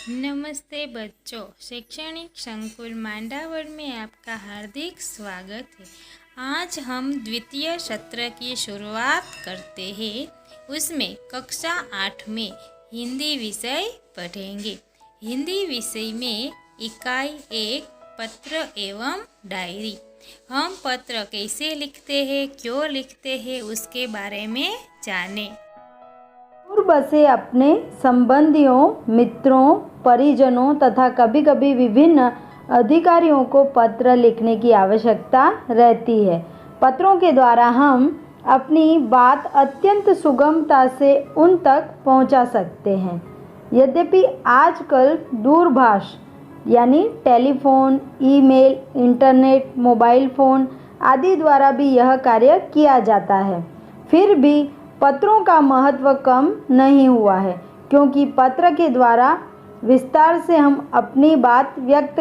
नमस्ते बच्चों, शैक्षणिक संकुल मांडावर में आपका हार्दिक स्वागत है। आज हम द्वितीय सत्र की शुरुआत करते हैं। उसमें कक्षा 8 में हिंदी विषय पढ़ेंगे। हिंदी विषय में इकाई 1 पत्र एवं डायरी। हम पत्र कैसे लिखते हैं, क्यों लिखते हैं, उसके बारे में जानें। दूर बसे अपने संबंधियों, मित्रों, परिजनों तथा कभी कभी विभिन्न अधिकारियों को पत्र लिखने की आवश्यकता रहती है। पत्रों के द्वारा हम अपनी बात अत्यंत सुगमता से उन तक पहुंचा सकते हैं। यद्यपि आजकल दूरभाष यानी telephone, email, internet, mobile phone आदि द्वारा भी यह कार्य किया जाता है, फिर भी पत्रों का महत्व कम नहीं हुआ है, क्योंकि पत्र के द्वारा विस्तार से हम अपनी बात व्यक्त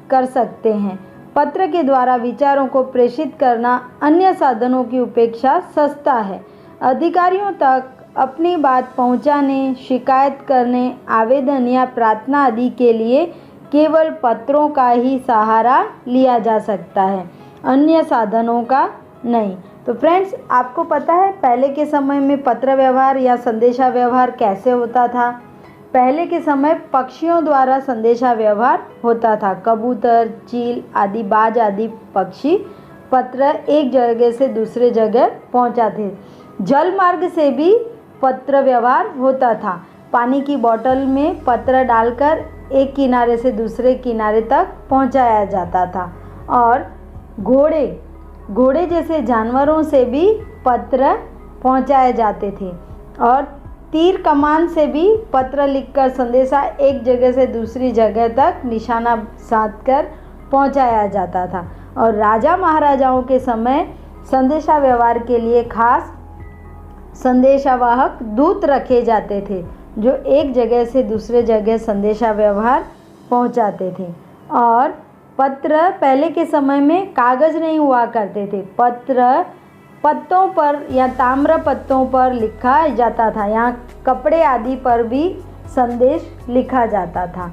कर सकते हैं। पत्र के द्वारा विचारों को प्रेषित करना अन्य साधनों की अपेक्षा सस्ता है। अधिकारियों तक अपनी बात पहुंचाने, शिकायत करने, आवेदन या प्रार्थना आदि के लिए केवल पत्रों का ही सहारा लिया जा सकता है, अन्य साधनों का नहीं। तो फ्रेंड्स, आपको पता है पहले के समय में पत्र व्यवहार या संदेशा व्यवहार कैसे होता था? पहले के समय पक्षियों द्वारा संदेशा व्यवहार होता था। कबूतर, चील आदि, बाज आदि पक्षी पत्र एक जगह से दूसरे जगह पहुंचाते। जल मार्ग से भी पत्र व्यवहार होता था। पानी की बोतल में पत्र डालकर एक किनारे से दूसरे किनारे तक पहुंचाया जाता था। और घोड़े जैसे जानवरों से भी पत्र पहुंचाए जाते थे। और तीर कमान से भी पत्र लिखकर संदेशा एक जगह से दूसरी जगह तक निशाना साधकर पहुंचाया जाता था। और राजा महाराजाओं के समय संदेशा व्यवहार के लिए खास संदेशावाहक दूत रखे जाते थे, जो एक जगह से दूसरे जगह संदेशा व्यवहार पहुंचाते थे। और पत्र पहले के समय में कागज़ नहीं हुआ करते थे। पत्र पत्तों पर या ताम्र पत्तों पर लिखा जाता था। यहाँ कपड़े आदि पर भी संदेश लिखा जाता था।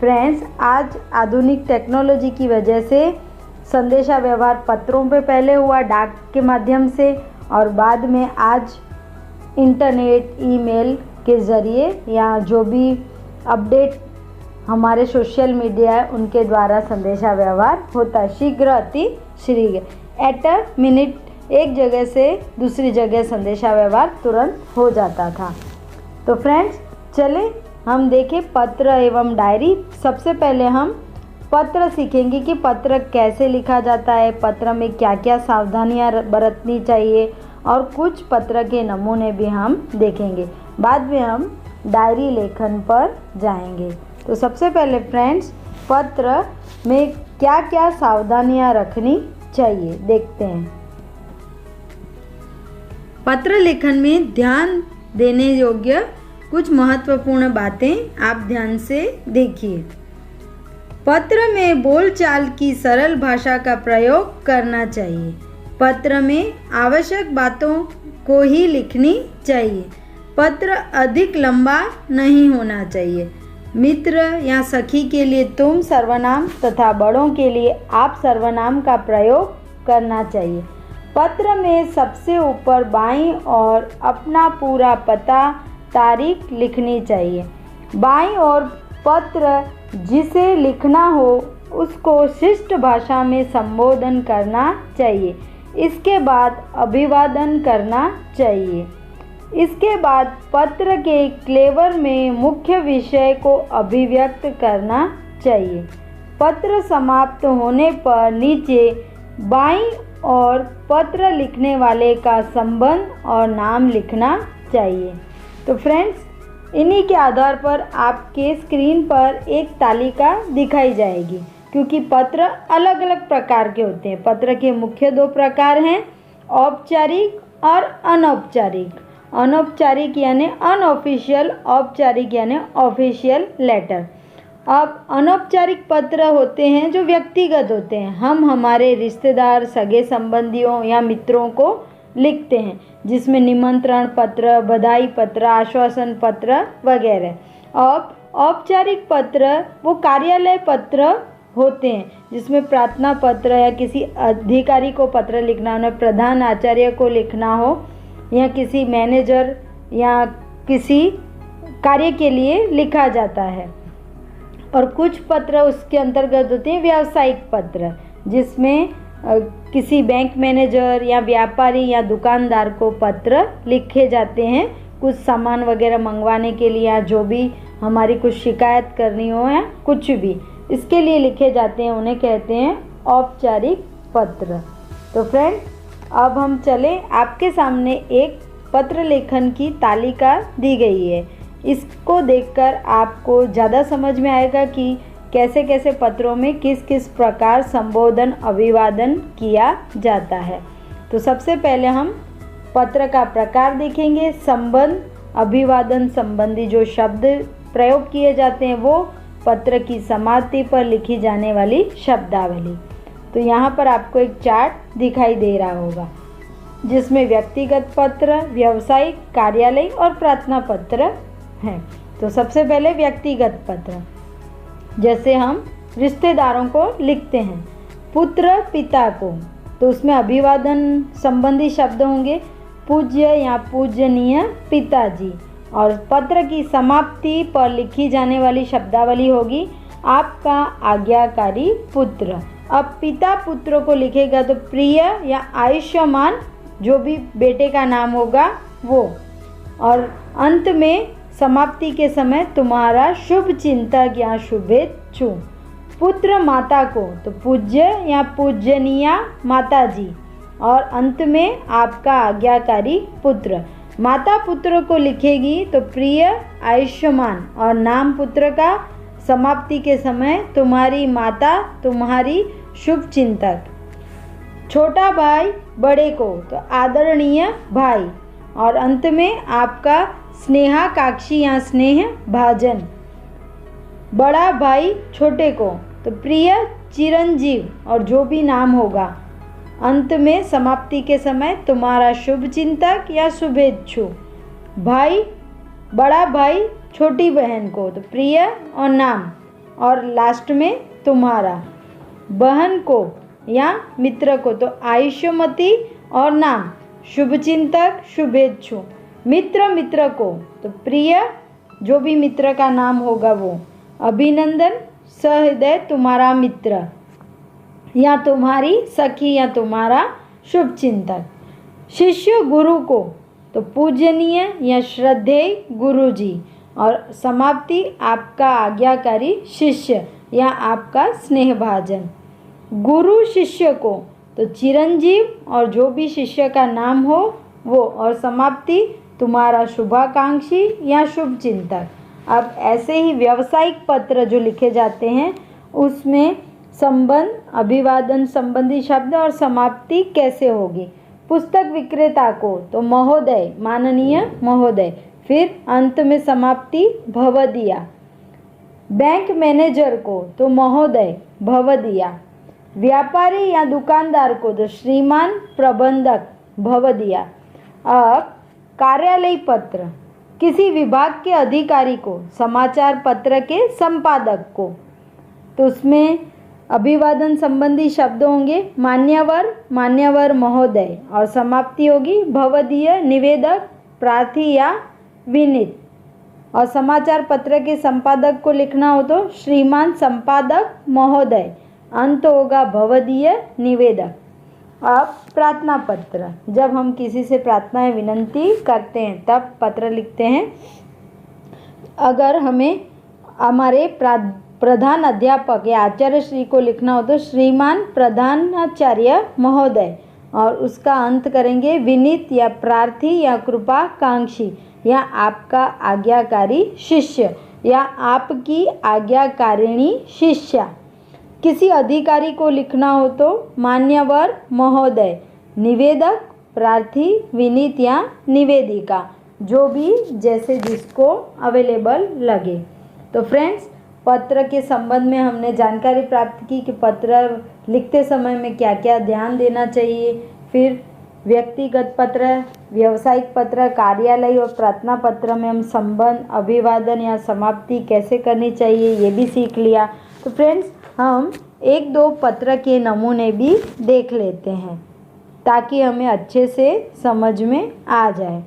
फ्रेंड्स, आज आधुनिक टेक्नोलॉजी की वजह से संदेशा व्यवहार पत्रों पे पहले हुआ डाक के माध्यम से, और बाद में आज इंटरनेट, ईमेल के ज़रिए या जो भी अपडेट हमारे सोशल मीडिया है उनके द्वारा संदेशा व्यवहार होता है। शीघ्र, अति शीघ्र, एट अ मिनट एक जगह से दूसरी जगह संदेशा व्यवहार तुरंत हो जाता था। तो फ्रेंड्स, चले हम देखें पत्र एवं डायरी। सबसे पहले हम पत्र सीखेंगे कि पत्र कैसे लिखा जाता है, पत्र में क्या क्या सावधानियां बरतनी चाहिए, और कुछ पत्र के नमूने भी हम देखेंगे। बाद में हम डायरी लेखन पर जाएंगे। तो सबसे पहले फ्रेंड्स, पत्र में क्या क्या सावधानियां रखनी चाहिए देखते हैं। पत्र लेखन में ध्यान देने योग्य कुछ महत्वपूर्ण बातें आप ध्यान से देखिए। पत्र में बोलचाल की सरल भाषा का प्रयोग करना चाहिए। पत्र में आवश्यक बातों को ही लिखनी चाहिए। पत्र अधिक लंबा नहीं होना चाहिए। मित्र या सखी के लिए तुम सर्वनाम तथा बड़ों के लिए आप सर्वनाम का प्रयोग करना चाहिए। पत्र में सबसे ऊपर बाईं ओर अपना पूरा पता, तारीख लिखनी चाहिए। बाईं ओर पत्र जिसे लिखना हो उसको शिष्ट भाषा में संबोधन करना चाहिए। इसके बाद अभिवादन करना चाहिए। इसके बाद पत्र के क्लेवर में मुख्य विषय को अभिव्यक्त करना चाहिए। पत्र समाप्त होने पर नीचे बाईं ओर पत्र लिखने वाले का संबंध और नाम लिखना चाहिए। तो फ्रेंड्स, इन्हीं के आधार पर आपके स्क्रीन पर एक तालिका दिखाई जाएगी, क्योंकि पत्र अलग अलग प्रकार के होते हैं। पत्र के मुख्य 2 प्रकार हैं, औपचारिक और अनौपचारिक। अनौपचारिक यानी अनऑफिशियल, औपचारिक यानी ऑफिशियल लेटर। अब अनौपचारिक पत्र होते हैं जो व्यक्तिगत होते हैं। हम हमारे रिश्तेदार, सगे संबंधियों या मित्रों को लिखते हैं, जिसमें निमंत्रण पत्र, बधाई पत्र, आश्वासन पत्र वगैरह। अब औपचारिक पत्र वो कार्यालय पत्र होते हैं, जिसमें प्रार्थना पत्र या किसी अधिकारी को पत्र लिखना हो, प्रधान आचार्य को लिखना हो, या किसी मैनेजर या किसी कार्य के लिए लिखा जाता है। और कुछ पत्र उसके अंतर्गत होते हैं व्यावसायिक पत्र, जिसमें किसी बैंक मैनेजर या व्यापारी या दुकानदार को पत्र लिखे जाते हैं कुछ सामान वगैरह मंगवाने के लिए, या जो भी हमारी कुछ शिकायत करनी हो या कुछ भी, इसके लिए लिखे जाते हैं, उन्हें कहते हैं औपचारिक पत्र। तो फ्रेंड, अब हम चले, आपके सामने एक पत्र लेखन की तालिका दी गई है। इसको देखकर आपको ज़्यादा समझ में आएगा कि कैसे कैसे पत्रों में किस किस प्रकार संबोधन अभिवादन किया जाता है। तो सबसे पहले हम पत्र का प्रकार देखेंगे। संबंध अभिवादन संबंधी जो शब्द प्रयोग किए जाते हैं वो पत्र की समाप्ति पर लिखी जाने वाली शब्दावली। तो यहाँ पर आपको एक चार्ट दिखाई दे रहा होगा, जिसमें व्यक्तिगत पत्र, व्यावसायिक, कार्यालय और प्रार्थना पत्र हैं। तो सबसे पहले व्यक्तिगत पत्र, जैसे हम रिश्तेदारों को लिखते हैं, पुत्र पिता को, तो उसमें अभिवादन संबंधी शब्द होंगे पूज्य या पूजनीय पिताजी। और पत्र की समाप्ति पर लिखी जाने वाली शब्दावली होगी आपका आज्ञाकारी पुत्र। अब पिता पुत्र को लिखेगा तो प्रिय या आयुष्मान, जो भी बेटे का नाम होगा वो। और अंत में समाप्ति के समय तुम्हारा शुभ चिंतक या शुभेच्छु। पुत्र माता को तो पूज्य या पूजनीय माताजी। और अंत में आपका आज्ञाकारी पुत्र। माता पुत्र को लिखेगी तो प्रिय आयुष्मान, और नाम पुत्र का समाप्ति के समय तुम्हारी माता, तुम्हारी शुभ चिंतक। छोटा भाई बड़े को तो आदरणीय भाई। और अंत में आपका स्नेहाकांक्षी या स्नेह भाजन। बड़ा भाई छोटे को तो प्रिय चिरंजीव, और जो भी नाम होगा। अंत में समाप्ति के समय तुम्हारा शुभ चिंतक या शुभेच्छु। भाई, बड़ा भाई छोटी बहन को तो प्रिय और नाम, और लास्ट में तुम्हारा। बहन को या मित्र को तो आयुष्यमती और नाम, शुभचिंतक शुभेच्छु। मित्र को तो प्रिय, जो भी मित्र का नाम होगा वो। अभिनंदन सहृदय तुम्हारा मित्र या तुम्हारी सखी या तुम्हारा शुभचिंतक। शिष्य गुरु को तो पूजनीय या श्रद्धेय गुरुजी। और समाप्ति आपका आज्ञाकारी शिष्य या आपका स्नेहभाजन। गुरु शिष्य को तो चिरंजीव, और जो भी शिष्य का नाम हो वो। और समाप्ति तुम्हारा शुभाकांक्षी या शुभचिंतक। अब ऐसे ही व्यावसायिक पत्र जो लिखे जाते हैं उसमें संबंध अभिवादन संबंधी शब्द और समाप्ति कैसे होगी। पुस्तक विक्रेता को तो महोदय, माननीय महोदय। फिर अंत में समाप्ति भवदीया। बैंक मैनेजर को तो महोदय भवदीया। व्यापारी या दुकानदार को तो श्रीमान प्रबंधक भवदीया। अब कार्यालय पत्र, किसी विभाग के अधिकारी को, समाचार पत्र के संपादक को, तो उसमें अभिवादन संबंधी शब्द होंगे मान्यवर, मान्यवर महोदय। और समाप्ति होगी भवदीय, निवेदक, प्रार्थी या विनीत। और समाचार पत्र के संपादक को लिखना हो तो श्रीमान संपादक महोदय। अंत होगा भवदीय, निवेदक। अब प्रार्थना पत्र, जब हम किसी से प्रार्थना विनंती करते हैं तब पत्र लिखते हैं। अगर हमें हमारे प्रधान अध्यापक या आचार्य श्री को लिखना हो तो श्रीमान प्रधानाचार्य महोदय। और उसका अंत करेंगे विनीत या प्रार्थी या कृपाकांक्षी या आपका आज्ञाकारी शिष्य या आपकी आज्ञाकारिणी शिष्या। किसी अधिकारी को लिखना हो तो मान्यवर महोदय, निवेदक, प्रार्थी, विनीत या निवेदिका, जो भी जैसे जिसको अवेलेबल लगे। तो फ्रेंड्स, पत्र के संबंध में हमने जानकारी प्राप्त की कि पत्र लिखते समय में क्या क्या ध्यान देना चाहिए। फिर व्यक्तिगत पत्र, व्यावसायिक पत्र, कार्यालय और प्रार्थना पत्र में हम संबंध, अभिवादन या समाप्ति कैसे करनी चाहिए ये भी सीख लिया। तो फ्रेंड्स, हम एक दो पत्र के नमूने भी देख लेते हैं ताकि हमें अच्छे से समझ में आ जाए।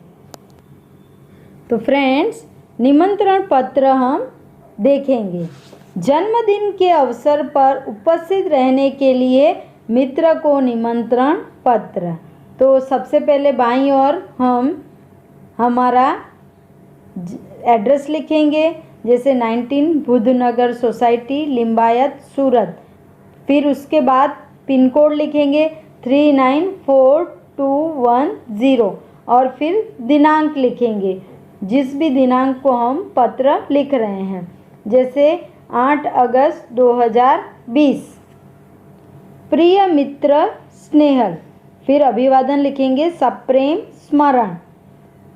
तो फ्रेंड्स, निमंत्रण पत्र हम देखेंगे। जन्मदिन के अवसर पर उपस्थित रहने के लिए मित्र को निमंत्रण पत्र। तो सबसे पहले बाईं ओर हम हमारा एड्रेस लिखेंगे, जैसे 19 बुद्धनगर सोसाइटी, लिंबायत, सूरत। फिर उसके बाद पिन कोड लिखेंगे 394210 और फिर दिनांक लिखेंगे, जिस भी दिनांक को हम पत्र लिख रहे हैं, जैसे 8 अगस्त 2020। प्रिय मित्र स्नेहल, फिर अभिवादन लिखेंगे सप्रेम स्मरण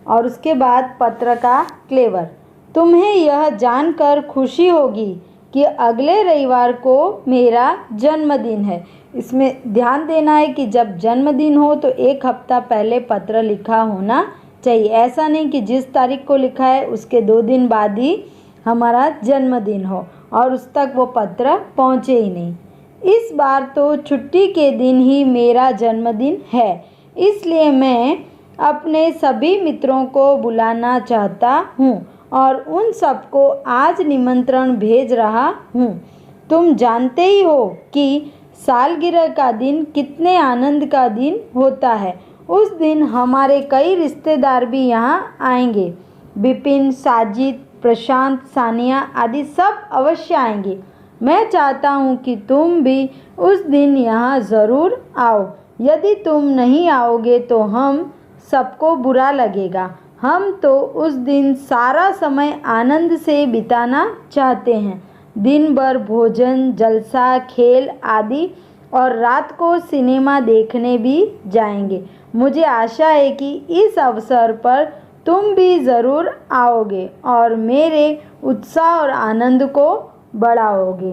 और उसके बाद पत्र का क्लेवर। तुम्हें यह जानकर खुशी होगी कि अगले रविवार को मेरा जन्मदिन है। इसमें ध्यान देना है कि जब जन्मदिन हो तो एक हफ्ता पहले पत्र लिखा होना चाहिए। ऐसा नहीं कि जिस तारीख को लिखा है उसके 2 दिन बाद ही हमारा जन्मदिन हो और उस तक वो पत्र पहुँचे ही नहीं। इस बार तो छुट्टी के दिन ही मेरा जन्मदिन है, इसलिए मैं अपने सभी मित्रों को बुलाना चाहता हूँ और उन सबको आज निमंत्रण भेज रहा हूँ। तुम जानते ही हो कि सालगिरह का दिन कितने आनंद का दिन होता है। उस दिन हमारे कई रिश्तेदार भी यहाँ आएंगे। विपिन, साजिद, प्रशांत, सानिया आदि सब अवश्य आएंगे। मैं चाहता हूँ कि तुम भी उस दिन यहाँ ज़रूर आओ। यदि तुम नहीं आओगे तो हम सबको बुरा लगेगा। हम तो उस दिन सारा समय आनंद से बिताना चाहते हैं। दिन भर भोजन, जलसा, खेल आदि और रात को सिनेमा देखने भी जाएंगे। मुझे आशा है कि इस अवसर पर तुम भी ज़रूर आओगे और मेरे उत्साह और आनंद को बढ़ाओगे।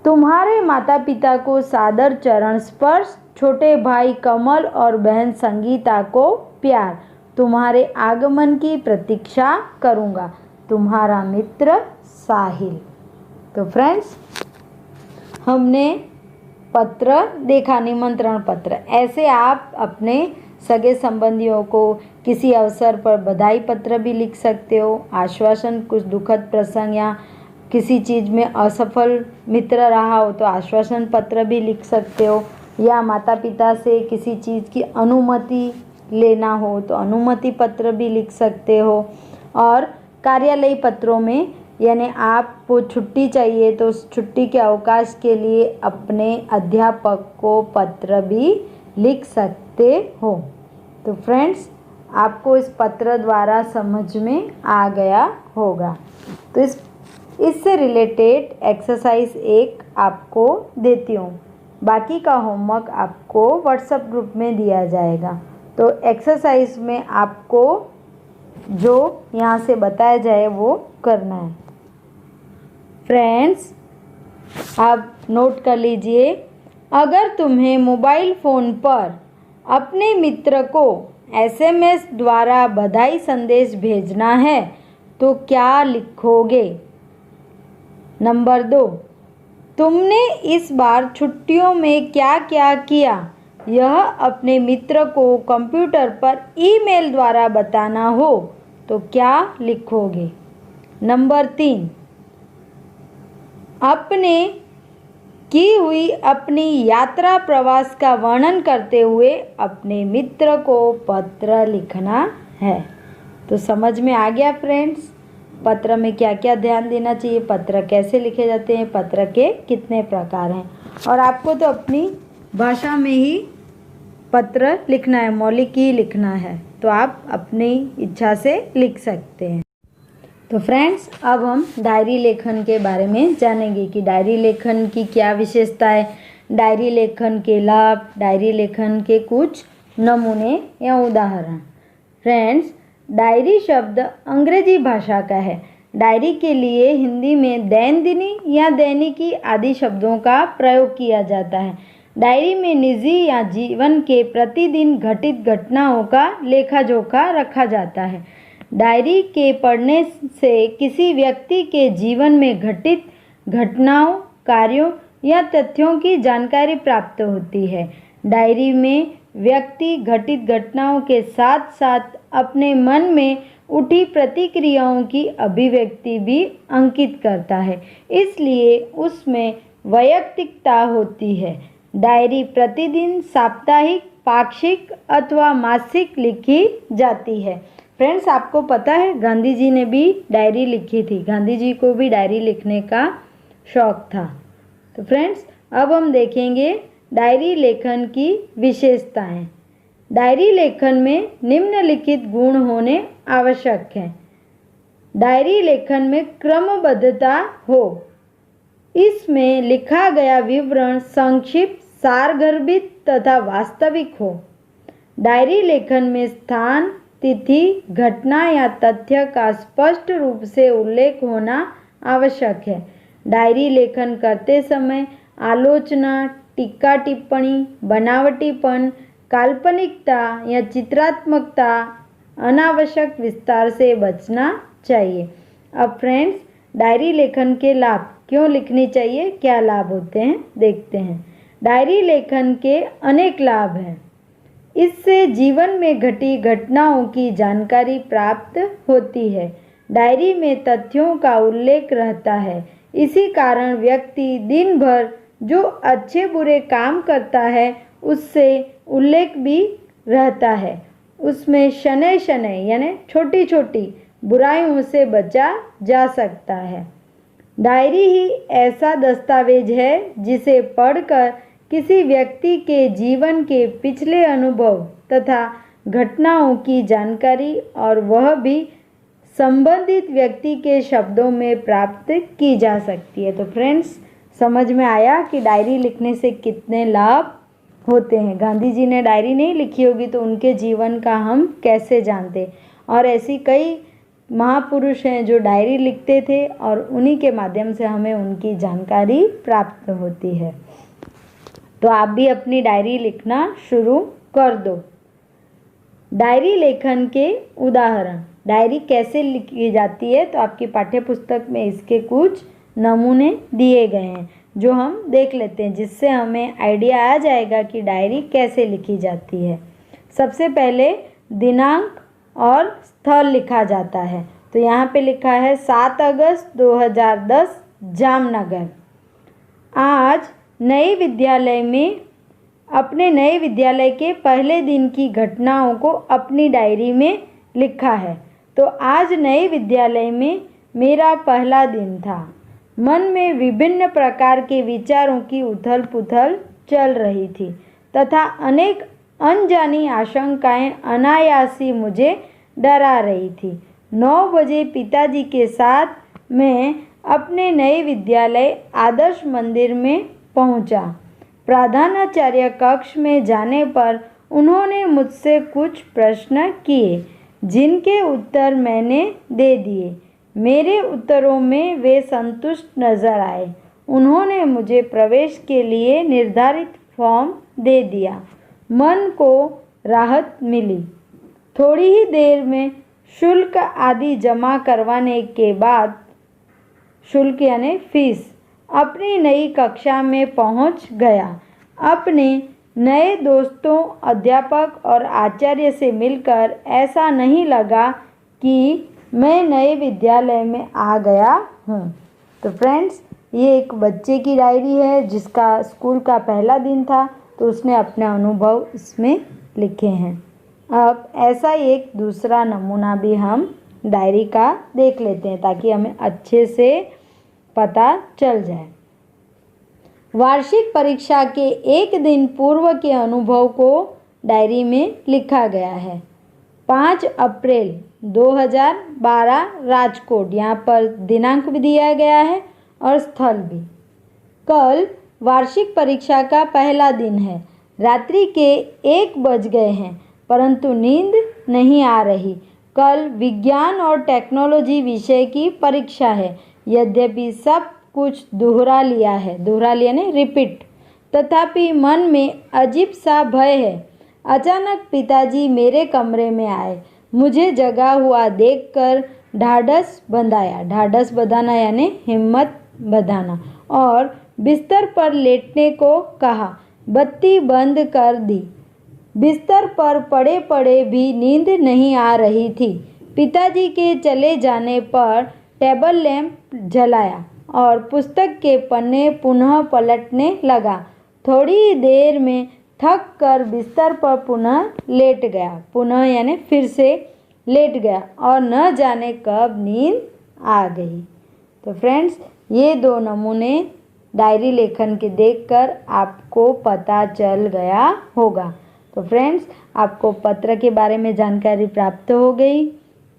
तुम्हारे माता पिता को सादर चरण स्पर्श, छोटे भाई कमल और बहन संगीता को प्यार। तुम्हारे आगमन की प्रतीक्षा करूँगा। तुम्हारा मित्र साहिल। तो फ्रेंड्स, हमने पत्र देखा, निमंत्रण पत्र। ऐसे आप अपने सगे संबंधियों को किसी अवसर पर बधाई पत्र भी लिख सकते हो। आश्वासन, कुछ दुखद प्रसंग या किसी चीज़ में असफल मित्र रहा हो तो आश्वासन पत्र भी लिख सकते हो, या माता पिता से किसी चीज़ की अनुमति लेना हो तो अनुमति पत्र भी लिख सकते हो। और कार्यालयी पत्रों में, यानी आपको छुट्टी चाहिए तो उस छुट्टी के अवकाश के लिए अपने अध्यापक को पत्र भी लिख सकते हो। तो फ्रेंड्स, आपको इस पत्र द्वारा समझ में आ गया होगा। तो इससे रिलेटेड एक्सरसाइज 1 आपको देती हूँ। बाकी का होमवर्क आपको व्हाट्सएप ग्रुप में दिया जाएगा। तो एक्सरसाइज में आपको जो यहाँ से बताया जाए वो करना है। फ्रेंड्स, आप नोट कर लीजिए, अगर तुम्हें मोबाइल फ़ोन पर अपने मित्र को SMS द्वारा बधाई संदेश भेजना है तो क्या लिखोगे? नंबर 2, तुमने इस बार छुट्टियों में क्या क्या किया? यह अपने मित्र को कंप्यूटर पर ईमेल द्वारा बताना हो तो क्या लिखोगे? नंबर 3, अपने की हुई अपनी यात्रा प्रवास का वर्णन करते हुए अपने मित्र को पत्र लिखना है। तो समझ में आ गया फ्रेंड्स, पत्र में क्या क्या ध्यान देना चाहिए, पत्र कैसे लिखे जाते हैं, पत्र के कितने प्रकार हैं। और आपको तो अपनी भाषा में ही पत्र लिखना है, मौलिक ही लिखना है, तो आप अपनी इच्छा से लिख सकते हैं। तो फ्रेंड्स, अब हम डायरी लेखन के बारे में जानेंगे कि डायरी लेखन की क्या विशेषता है, डायरी लेखन के लाभ, डायरी लेखन के कुछ नमूने या उदाहरण। फ्रेंड्स, डायरी शब्द अंग्रेजी भाषा का है। डायरी के लिए हिंदी में दैनंदिनी या दैनिकी आदि शब्दों का प्रयोग किया जाता है। डायरी में निजी या जीवन के प्रतिदिन घटित घटनाओं का लेखा जोखा रखा जाता है। डायरी के पढ़ने से किसी व्यक्ति के जीवन में घटित घटनाओं, कार्यों या तथ्यों की जानकारी प्राप्त होती है। डायरी में व्यक्ति घटित घटनाओं के साथ साथ अपने मन में उठी प्रतिक्रियाओं की अभिव्यक्ति भी अंकित करता है, इसलिए उसमें वैयक्तिकता होती है। डायरी प्रतिदिन, साप्ताहिक, पाक्षिक अथवा मासिक लिखी जाती है। फ्रेंड्स, आपको पता है गांधी जी ने भी डायरी लिखी थी। गांधी जी को भी डायरी लिखने का शौक था। तो फ्रेंड्स, अब हम देखेंगे डायरी लेखन की विशेषताएं। डायरी लेखन में निम्नलिखित गुण होने आवश्यक हैं। डायरी लेखन में क्रमबद्धता हो। इसमें लिखा गया विवरण संक्षिप्त, सारगर्भित तथा वास्तविक हो। डायरी लेखन में स्थान, तिथि, घटना या तथ्य का स्पष्ट रूप से उल्लेख होना आवश्यक है। डायरी लेखन करते समय आलोचना, टीका टिप्पणी, बनावटीपन, काल्पनिकता या चित्रात्मकता, अनावश्यक विस्तार से बचना चाहिए। अब फ्रेंड्स, डायरी लेखन के लाभ, क्यों लिखनी चाहिए, क्या लाभ होते हैं, देखते हैं। डायरी लेखन के अनेक लाभ हैं। इससे जीवन में घटी घटनाओं की जानकारी प्राप्त होती है। डायरी में तथ्यों का उल्लेख रहता है। इसी कारण व्यक्ति दिन भर जो अच्छे बुरे काम करता है उससे उल्लेख भी रहता है। उसमें शनै शनै यानी छोटी छोटी बुराइयों से बचा जा सकता है। डायरी ही ऐसा दस्तावेज है जिसे पढ़कर किसी व्यक्ति के जीवन के पिछले अनुभव तथा घटनाओं की जानकारी और वह भी संबंधित व्यक्ति के शब्दों में प्राप्त की जा सकती है। तो फ्रेंड्स, समझ में आया कि डायरी लिखने से कितने लाभ होते हैं। गांधी जी ने डायरी नहीं लिखी होगी तो उनके जीवन का हम कैसे जानते। और ऐसी कई महापुरुष हैं जो डायरी लिखते थे और उन्हीं के माध्यम से हमें उनकी जानकारी प्राप्त होती है। तो आप भी अपनी डायरी लिखना शुरू कर दो। डायरी लेखन के उदाहरण। डायरी कैसे लिखी जाती है, तो आपकी पाठ्य पुस्तक में इसके कुछ नमूने दिए गए हैं जो हम देख लेते हैं, जिससे हमें आइडिया आ जाएगा कि डायरी कैसे लिखी जाती है। सबसे पहले दिनांक और स्थल लिखा जाता है। तो यहाँ पे लिखा है 7 अगस्त 2010 जामनगर। आज नए विद्यालय में अपने नए विद्यालय के पहले दिन की घटनाओं को अपनी डायरी में लिखा है। तो आज नए विद्यालय में मेरा पहला दिन था। मन में विभिन्न प्रकार के विचारों की उथल पुथल चल रही थी तथा अनेक अनजानी आशंकाएं अनायास ही मुझे डरा रही थी। 9 बजे पिताजी के साथ मैं अपने नए विद्यालय आदर्श मंदिर में पहुंचा। प्रधानाचार्य कक्ष में जाने पर उन्होंने मुझसे कुछ प्रश्न किए जिनके उत्तर मैंने दे दिए। मेरे उत्तरों में वे संतुष्ट नजर आए। उन्होंने मुझे प्रवेश के लिए निर्धारित फॉर्म दे दिया। मन को राहत मिली। थोड़ी ही देर में शुल्क आदि जमा करवाने के बाद, शुल्क यानी फीस, अपनी नई कक्षा में पहुंच गया। अपने नए दोस्तों, अध्यापक और आचार्य से मिलकर ऐसा नहीं लगा कि मैं नए विद्यालय में आ गया हूँ। तो फ्रेंड्स, ये एक बच्चे की डायरी है जिसका स्कूल का पहला दिन था, तो उसने अपने अनुभव इसमें लिखे हैं। अब ऐसा ही एक दूसरा नमूना भी हम डायरी का देख लेते हैं ताकि हमें अच्छे से पता चल जाए। वार्षिक परीक्षा के एक दिन पूर्व के अनुभव को डायरी में लिखा गया है। 5 अप्रैल 2012 राजकोट, यहाँ पर दिनांक भी दिया गया है और स्थल भी। कल वार्षिक परीक्षा का पहला दिन है। रात्रि के 1 बज गए हैं परंतु नींद नहीं आ रही। कल विज्ञान और टेक्नोलॉजी विषय की परीक्षा है। यद्यपि सब कुछ दोहरा लिया है, दोहरा लिया ने रिपीट तथापि मन में अजीब सा भय है। अचानक पिताजी मेरे कमरे में आए। मुझे जगा हुआ देखकर ढाढ़स बंधाया, ढाढ़स बंधाना यानी हिम्मत बंधाना, और बिस्तर पर लेटने को कहा। बत्ती बंद कर दी। बिस्तर पर पड़े पड़े भी नींद नहीं आ रही थी। पिताजी के चले जाने पर टेबल लैंप जलाया और पुस्तक के पन्ने पुनः पलटने लगा। थोड़ी देर में थक कर बिस्तर पर पुनः लेट गया, पुनः यानी फिर से लेट गया, और न जाने कब नींद आ गई। तो फ्रेंड्स, ये दो नमूने डायरी लेखन के देखकर आपको पता चल गया होगा। तो फ्रेंड्स, आपको पत्र के बारे में जानकारी प्राप्त हो गई,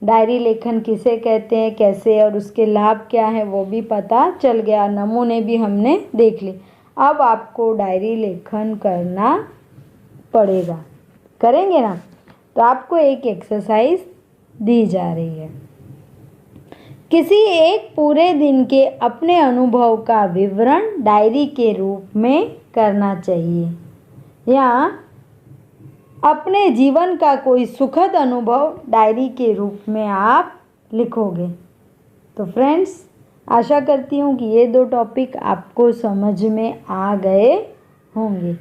डायरी लेखन किसे कहते हैं, कैसे और उसके लाभ क्या है वो भी पता चल गया, नमूने भी हमने देख लिए। अब आपको डायरी लेखन करना पड़ेगा, करेंगे ना? तो आपको एक एक्सरसाइज दी जा रही है। किसी एक पूरे दिन के अपने अनुभव का विवरण डायरी के रूप में करना चाहिए, या अपने जीवन का कोई सुखद अनुभव डायरी के रूप में आप लिखोगे। तो फ्रेंड्स, आशा करती हूँ कि ये दो टॉपिक आपको समझ में आ गए होंगे।